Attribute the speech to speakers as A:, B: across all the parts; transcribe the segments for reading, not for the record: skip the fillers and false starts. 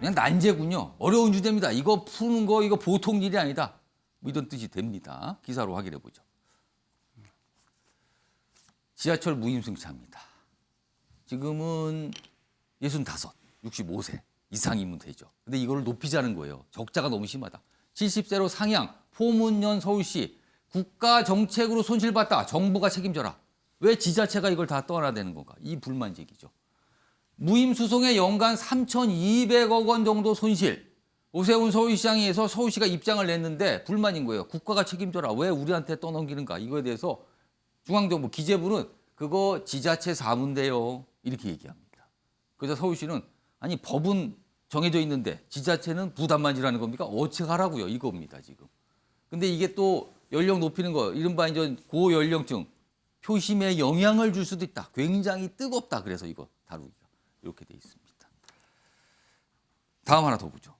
A: 그냥 난제군요. 어려운 주제입니다. 이거 푸는 거 이거 보통 일이 아니다. 뭐 이런 뜻이 됩니다. 기사로 확인해 보죠. 지하철 무임승차입니다. 지금은 65, 65세 이상이면 되죠. 근데 이걸 높이자는 거예요. 적자가 너무 심하다. 70세로 상향, 포문연 서울시 국가 정책으로 손실봤다. 정부가 책임져라. 왜 지자체가 이걸 다 떠나야 되는 건가? 이 불만 제기죠. 무임 수송에 연간 3,200억 원 정도 손실. 오세훈 서울시장에서 서울시가 입장을 냈는데 불만인 거예요. 국가가 책임져라. 왜 우리한테 떠넘기는가? 이거에 대해서 중앙정부 기재부는 그거 지자체 사무인데요. 이렇게 얘기합니다. 그래서 서울시는 아니 법은 정해져 있는데 지자체는 부담만 지라는 겁니까? 어떻게 하라고요? 이겁니다 지금. 근데 이게 또 연령 높이는 거 이른바 이제 고연령층 표심에 영향을 줄 수도 있다. 굉장히 뜨겁다. 그래서 이거 다루기가 이렇게 돼 있습니다. 다음 하나 더 보죠.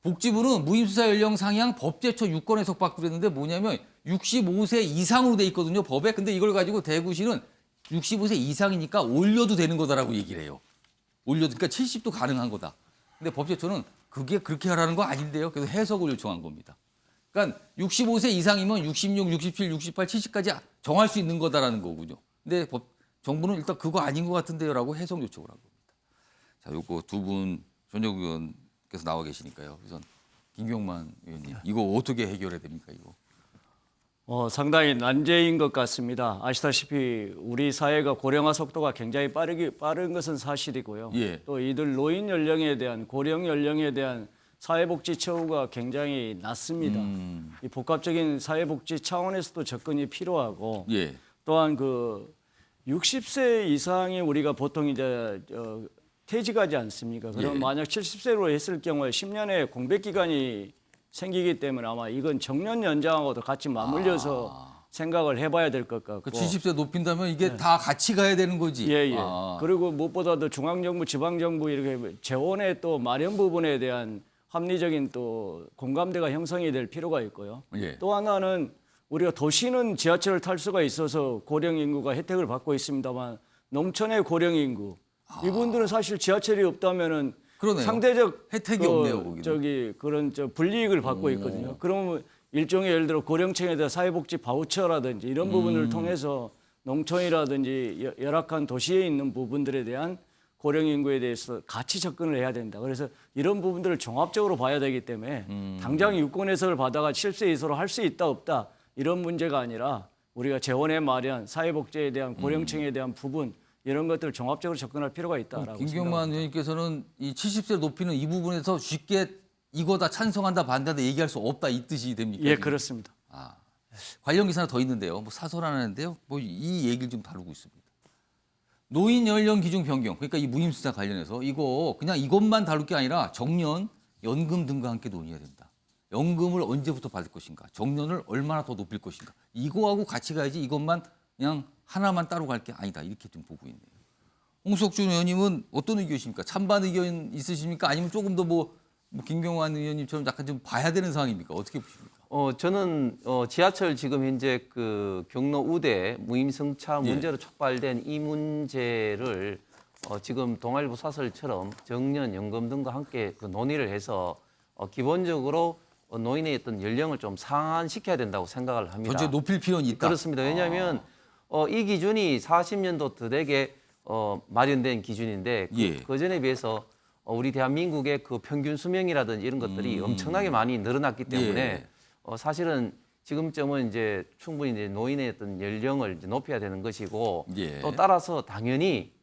A: 복지부는 무임수사 연령 상향 법제처 유권 해석 받기로 했는데 뭐냐면 65세 이상으로 돼 있거든요. 법에. 근데 이걸 가지고 대구시는 65세 이상이니까 올려도 되는 거다라고 얘기를 해요. 올려도 그러니까 70도 가능한 거다. 근데 법제처는 그게 그렇게 하라는 거 아닌데요. 그래서 해석을 요청한 겁니다. 그러니까 65세 이상이면 66, 67, 68, 70까지 정할 수 있는 거다라는 거군요. 근데 정부는 일단 그거 아닌 것 같은데요라고 해석 요청을 한 겁니다. 자, 요거 두 분 전역 의원께서 나와 계시니까요. 우선 김경만 의원님, 이거 어떻게 해결해야 됩니까, 이거?
B: 상당히 난제인 것 같습니다. 아시다시피 우리 사회가 고령화 속도가 굉장히 빠른 것은 사실이고요.
A: 예.
B: 또 이들 노인 연령에 대한 고령 연령에 대한 사회복지 처우가 굉장히 낮습니다. 이 복합적인 사회복지 차원에서도 접근이 필요하고
A: 예.
B: 또한 그 60세 이상이 우리가 보통 이제 퇴직하지 않습니까? 그럼
A: 예.
B: 만약 70세로 했을 경우에 10년의 공백 기간이 생기기 때문에 아마 이건 정년 연장하고도 같이 맞물려서 생각을 해봐야 될 것 같고.
A: 그 70세 높인다면 이게 다 같이 가야 되는 거지.
B: 예. 그리고 무엇보다도 중앙정부, 지방정부 이렇게 재원의 또 마련 부분에 대한 합리적인 또 공감대가 형성이 될 필요가 있고요.
A: 예.
B: 또 하나는 우리가 도시는 지하철을 탈 수가 있어서 고령 인구가 혜택을 받고 있습니다만 농촌의 고령 인구 이분들은 사실 지하철이 없다면은
A: 그러네요.
B: 상대적
A: 혜택이 없네요, 거기는.
B: 그런 불이익을 받고 있거든요. 그러면 일종의 예를 들어 고령층에 대한 사회복지 바우처라든지 이런 부분을 통해서 농촌이라든지 열악한 도시에 있는 부분들에 대한 고령 인구에 대해서 같이 접근을 해야 된다. 그래서 이런 부분들을 종합적으로 봐야 되기 때문에 당장 유권 해석을 받아가 7세 이서로 할 수 있다 없다 이런 문제가 아니라 우리가 재원의 마련, 사회복지에 대한 고령층에 대한 부분 이런 것들을 종합적으로 접근할 필요가 있다라고
A: 김경만 의원님께서는 이 70세 높이는 이 부분에서 쉽게 이거다 찬성한다 반대한다 얘기할 수 없다 이 뜻이 됩니까?
B: 예,
A: 지금?
B: 그렇습니다.
A: 관련 기사가 더 있는데요. 뭐 사설하는데요. 뭐 이 얘기를 좀 다루고 있습니다. 노인 연령 기준 변경. 그러니까 이 무임수사 관련해서 이거 그냥 이것만 다룰 게 아니라 정년, 연금 등과 함께 논의해야 된다. 연금을 언제부터 받을 것인가? 정년을 얼마나 더 높일 것인가? 이거하고 같이 가야지 이것만 그냥 하나만 따로 갈 게 아니다. 이렇게 좀 보고 있네요. 홍석준 의원님은 어떤 의견이십니까? 찬반 의견 있으십니까? 아니면 조금 더 뭐 김경환 의원님처럼 약간 좀 봐야 되는 상황입니까? 어떻게 보십니까?
C: 저는 지하철 지금 현재 그 경로 우대 무임승차 문제로 촉발된 이 문제를 지금 동아일보 사설처럼 정년, 연금 등과 함께 그 논의를 해서 기본적으로 노인의 어떤 연령을 좀 상한시켜야 된다고 생각을 합니다.
A: 전체 높일 필요는 있다.
C: 그렇습니다. 왜냐하면 이 기준이 40년도 더 되게 마련된 기준인데 그 전에 비해서 우리 대한민국의 그 평균 수명이라든지 이런 것들이 엄청나게 많이 늘어났기 때문에 사실은 지금쯤은 이제 충분히 이제 노인의 어떤 연령을 이제 높여야 되는 것이고 또 따라서 당연히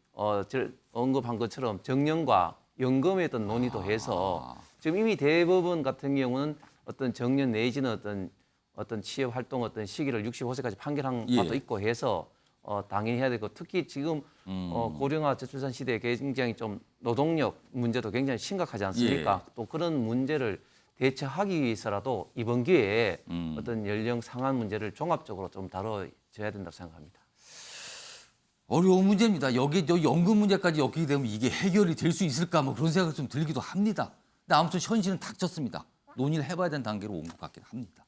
C: 언급한 것처럼 정년과 연금의 어떤 논의도 해서 지금 이미 대법원 같은 경우는 어떤 정년 내지는 어떤 취업 활동 어떤 시기를 65세까지 판결한 바도 있고 해서 당연히 해야 되고 특히 지금 고령화 저출산 시대에 굉장히 좀 노동력 문제도 굉장히 심각하지 않습니까? 또 그런 문제를 대처하기 위해서라도 이번 기회에 어떤 연령 상한 문제를 종합적으로 좀 다뤄져야 된다고 생각합니다.
A: 어려운 문제입니다. 여기 연금 문제까지 엮이게 되면 이게 해결이 될 수 있을까 뭐 그런 생각이 좀 들기도 합니다. 근데 아무튼 현실은 닥쳤습니다. 논의를 해봐야 되는 단계로 온 것 같긴 합니다.